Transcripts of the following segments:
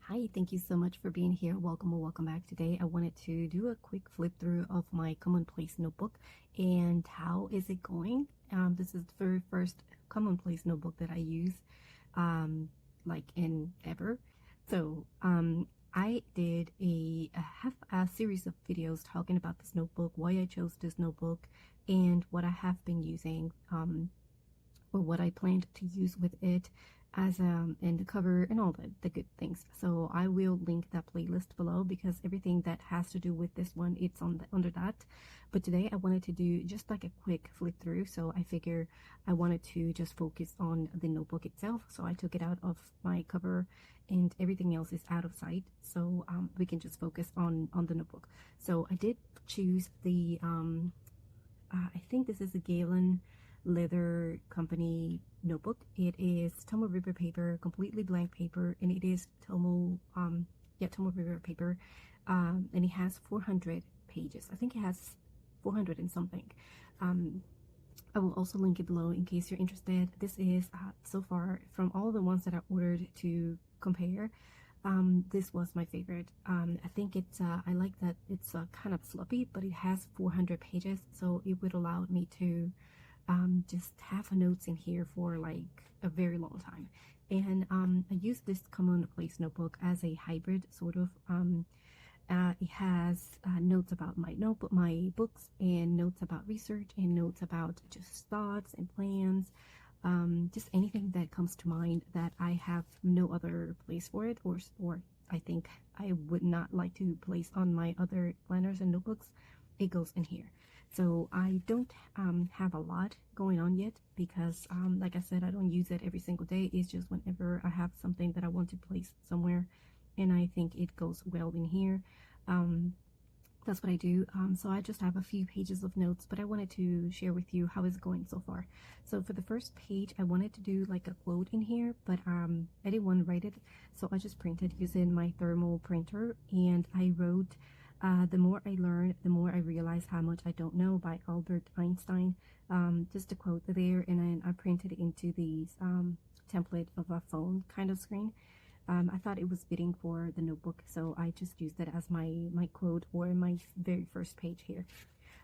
Hi, thank you so much for being here. Welcome or welcome back. Today I wanted to do a quick flip through of my Commonplace notebook and how is it going. This is the very first Commonplace notebook that I use like in ever. So I did have a series of videos talking about this notebook, why I chose this notebook, and what I have been using or what I planned to use with it as and the cover and all the good things. So I will link that playlist below because everything that has to do with this one, it's on under that. But today I wanted to do just like a quick flip through, so I figure I wanted to just focus on the notebook itself. So I took it out of my cover and everything else is out of sight, so we can just focus on the notebook. So I did choose the I think this is a Galen Leather Company notebook. It is Tomo River paper, completely blank paper, and it is Tomo River paper, and it has 400 pages. I think it has 400 and something. I will also link it below in case you're interested. This is so far from all the ones that I ordered to compare, this was my favorite. I think it's I like that it's kind of sloppy, but it has 400 pages, so it would allow me to just have notes in here for like a very long time. And I use this Commonplace notebook as a hybrid sort of. It has notes about my books, and notes about research, and notes about just thoughts and plans, just anything that comes to mind that I have no other place for it, or I think I would not like to place on my other planners and notebooks. It goes in here. So I don't have a lot going on yet because like I said, I don't use it every single day. It's just whenever I have something that I want to place somewhere and I think it goes well in here. That's what I do. So I just have a few pages of notes, but I wanted to share with you how it's going so far. So for the first page, I wanted to do like a quote in here, but I didn't want to write it, so I just printed using my thermal printer, and I wrote, the more I learn, the more I realize how much I don't know, by Albert Einstein. Just a quote there, and then I printed it into these template of a phone kind of screen. I thought it was fitting for the notebook, so I just used it as my quote or my very first page here.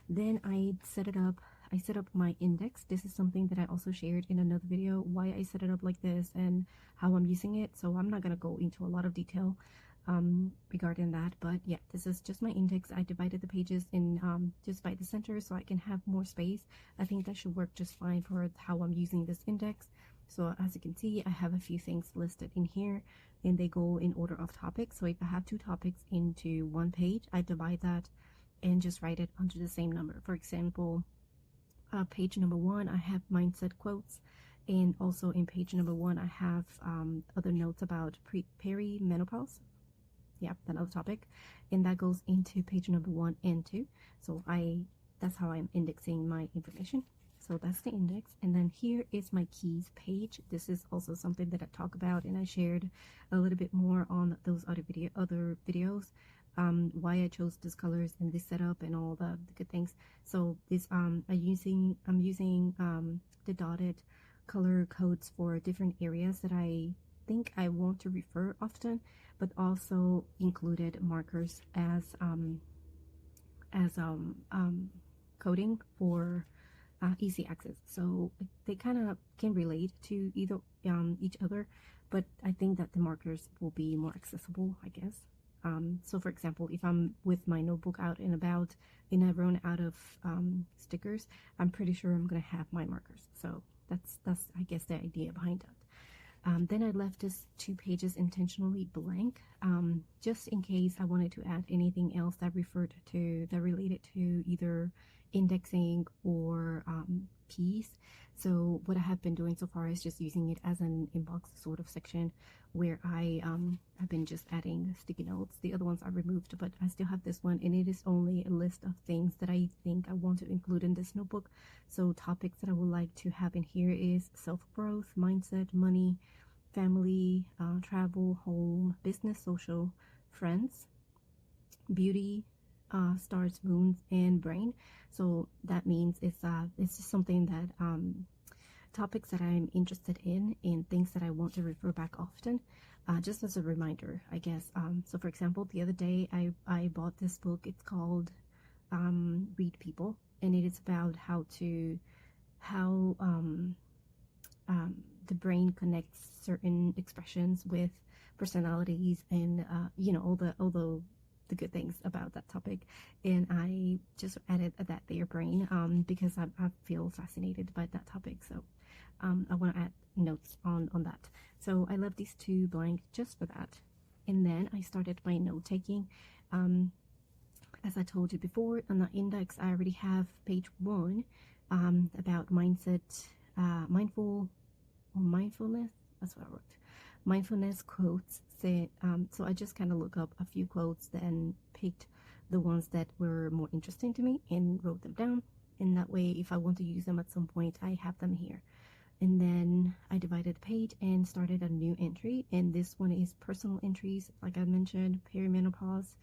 Then I set up my index. This is something that I also shared in another video, why I set it up like this and how I'm using it, so I'm not going to go into a lot of detail regarding that. But yeah, this is just my index. I divided the pages in just by the center so I can have more space. I think that should work just fine for how I'm using this index. So as you can see, I have a few things listed in here, and they go in order of topics. So if I have two topics into one page, I divide that and just write it under the same number. For example, page number 1, I have mindset quotes, and also in page number 1, I have other notes about perimenopause. Yeah, that other topic, and that goes into page number 1 and 2. So that's how I'm indexing my information. So that's the index. And then here is my keys page. This is also something that I talk about, and I shared a little bit more on those other videos, why I chose these colors and this setup and all the good things. So this I'm using the dotted color codes for different areas that I think I want to refer often, but also included markers as coding for easy access. So they kind of can relate to either each other, but I think that the markers will be more accessible, I guess. So for example, if I'm with my notebook out and about and I run out of stickers, I'm pretty sure I'm gonna have my markers. So that's I guess the idea behind that. Then I left this 2 pages intentionally blank, just in case I wanted to add anything else that related to either indexing or keys. So what I have been doing so far is just using it as an inbox sort of section where I have been just adding sticky notes. The other ones I removed, but I still have this one, and it is only a list of things that I think I want to include in this notebook. So topics that I would like to have in here is self-growth, mindset, money, family, travel, home, business, social, friends, beauty, stars, moons, and brain. So that means it's just something that topics that I'm interested in and things that I want to refer back often, just as a reminder, I guess. So for example, the other day I bought this book. It's called Read People, and it is about how the brain connects certain expressions with personalities, and you know, all the good things about that topic. And I just added that there, brain, because I feel fascinated by that topic. So I want to add notes on that. So I left these two blank just for that. And then I started my note taking. As I told you before, on the index I already have page 1 about mindset, mindfulness. That's what I wrote. Mindfulness quotes. So I just kind of look up a few quotes, then picked the ones that were more interesting to me and wrote them down. And that way, if I want to use them at some point, I have them here. And then I divided the page and started a new entry. And this one is personal entries. Like I mentioned, perimenopause,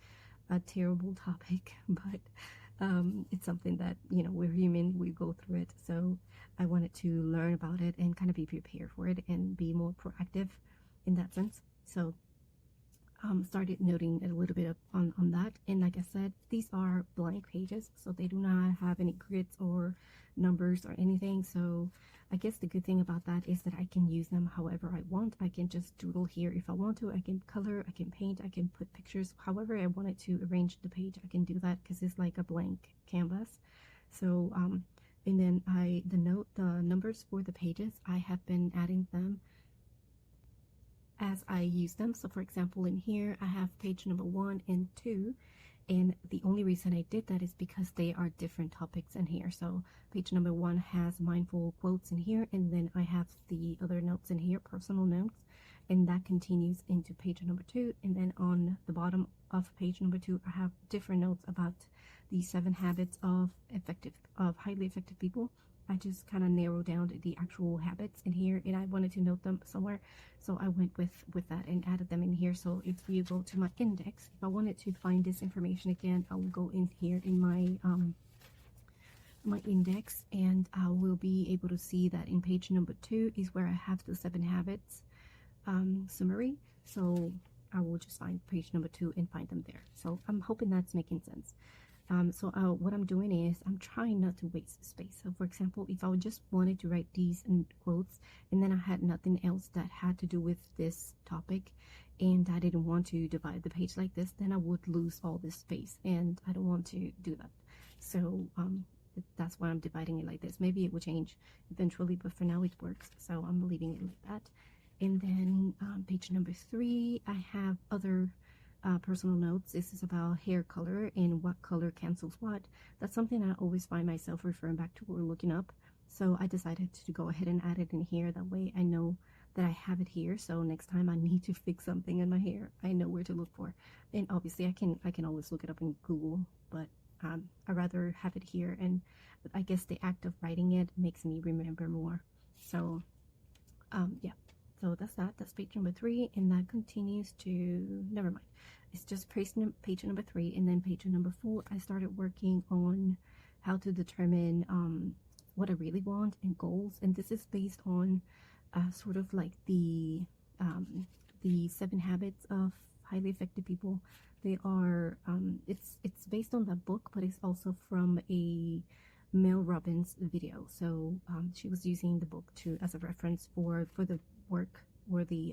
a terrible topic, but it's something that, you know, we're human, we go through it. So I wanted to learn about it and kind of be prepared for it and be more proactive in that sense. So started noting a little bit on that. And like I said, these are blank pages, so they do not have any grids or numbers or anything. So I guess the good thing about that is that I can use them however I want. I can just doodle here if I want to. I can color, I can paint, I can put pictures. However I wanted to arrange the page, I can do that because it's like a blank canvas. So and then the numbers for the pages, I have been adding them as I use them. So for example, in here I have page number 1 and 2, and the only reason I did that is because they are different topics in here. So page number 1 has mindful quotes in here, and then I have the other notes in here, personal notes, and that continues into page number 2. And then on the bottom of page number 2, I have different notes about the 7 habits of highly effective people. I just kind of narrowed down the actual habits in here, and I wanted to note them somewhere, so I went with that and added them in here. So if you go to my index, if I wanted to find this information again, I will go in here in my my index, and I will be able to see that in page number 2 is where I have the 7 habits summary. So I will just find page number 2 and find them there. So I'm hoping that's making sense. What I'm doing is I'm trying not to waste space. So for example, if I just wanted to write these in quotes and then I had nothing else that had to do with this topic, and I didn't want to divide the page like this, then I would lose all this space, and I don't want to do that. So that's why I'm dividing it like this. Maybe it will change eventually, but for now it works, so I'm leaving it like that. And then page number 3, I have other personal notes. This is about hair color and what color cancels what. That's something I always find myself referring back to or looking up. So I decided to go ahead and add it in here. That way I know that I have it here. So next time I need to fix something in my hair, I know where to look for. And obviously I can always look it up in Google, but I'd rather have it here. And I guess the act of writing it makes me remember more. So yeah. So that's that. That's page number 3, and that continues to, never mind. It's just page number 3, and then page number 4, I started working on how to determine what I really want and goals. And this is based on sort of like the 7 habits of highly effective people. They are it's based on that book, but it's also from a Mel Robbins video. So she was using the book as a reference for the work or the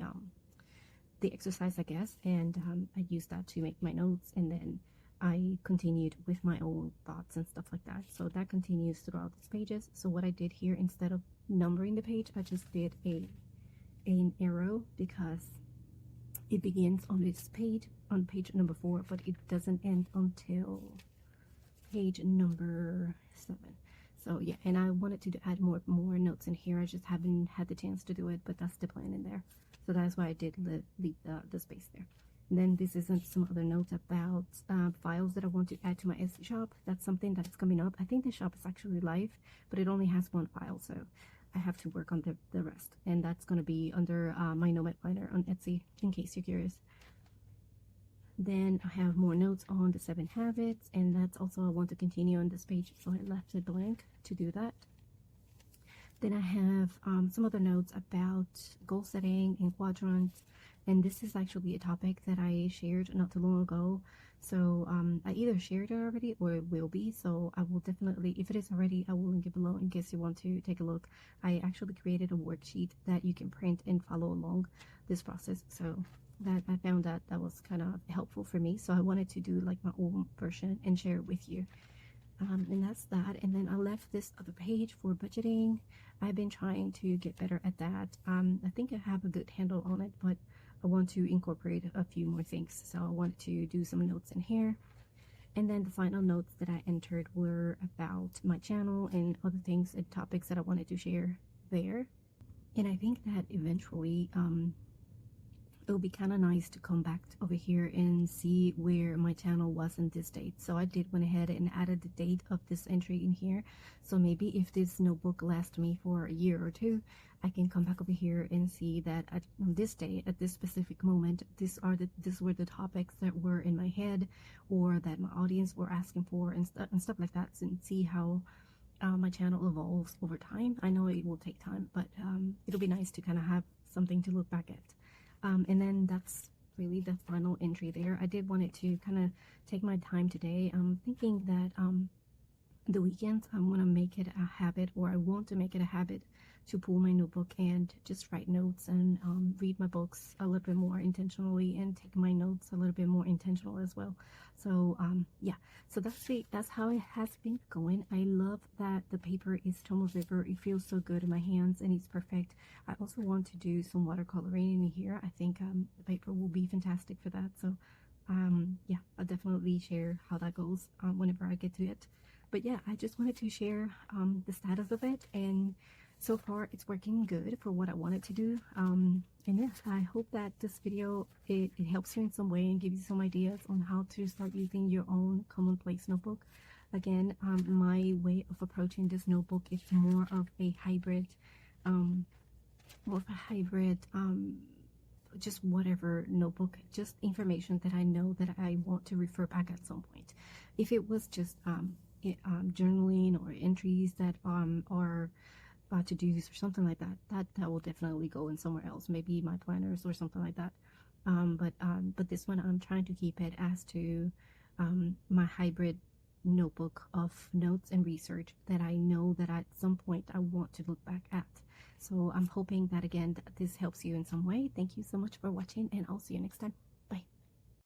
exercise, I guess, and I used that to make my notes, and then I continued with my own thoughts and stuff like that. So that continues throughout these pages. So what I did here, instead of numbering the page, I just did an arrow, because it begins on this page, on page number 4, but it doesn't end until page number 7. So yeah, and I wanted to add more notes in here. I just haven't had the chance to do it, but that's the plan in there. So that's why I did leave the space there. And then this is some other notes about files that I want to add to my Etsy shop. That's something that's coming up. I think the shop is actually live, but it only has 1 file, so I have to work on the rest. And that's going to be under mynomadplanner on Etsy, in case you're curious. Then I have more notes on the 7 habits, and that's also, I want to continue on this page, so I left it blank to do that. Then I have some other notes about goal setting and quadrants, and this is actually a topic that I shared not too long ago. So I either shared it already or it will be. So I will definitely, if it is already, I will link it below in case you want to take a look. I actually created a worksheet that you can print and follow along this process. So that I found that was kind of helpful for me. So I wanted to do like my own version and share it with you. And that's that. And then I left this other page for budgeting. I've been trying to get better at that. I think I have a good handle on it, but I want to incorporate a few more things. So I wanted to do some notes in here. And then the final notes that I entered were about my channel and other things and topics that I wanted to share there. And I think that eventually it would be kind of nice to come back over here and see where my channel was in this date. So I went ahead and added the date of this entry in here. So maybe if this notebook lasts me for a year or two, I can come back over here and see that on this day, at this specific moment, these were the topics that were in my head or that my audience were asking for and stuff like that, and see how my channel evolves over time. I know it will take time, but it'll be nice to kind of have something to look back at. And then that's really the final entry there. I did want it to kind of take my time today. I'm thinking that the weekends I'm going to make it a habit, or I want to make it a habit, to pull my notebook and just write notes and read my books a little bit more intentionally and take my notes a little bit more intentional as well. So yeah, so that's how it has been going. I love that the paper is Tomo River. It feels so good in my hands and it's perfect. I also want to do some watercoloring in here. I think the paper will be fantastic for that. So yeah, I'll definitely share how that goes whenever I get to it. But yeah, I just wanted to share the status of it, and so far it's working good for what I wanted to do. And yeah, I hope that this video it helps you in some way and gives you some ideas on how to start using your own Commonplace notebook. Again, my way of approaching this notebook is more of a hybrid, just whatever notebook, just information that I know that I want to refer back at some point. If it was just journaling or entries that are to-dos or something like that, that will definitely go in somewhere else, maybe my planners or something like that. But this one I'm trying to keep it as to my hybrid notebook of notes and research that I know that at some point I want to look back at. So I'm hoping that again that this helps you in some way. Thank you so much for watching, and I'll see you next time.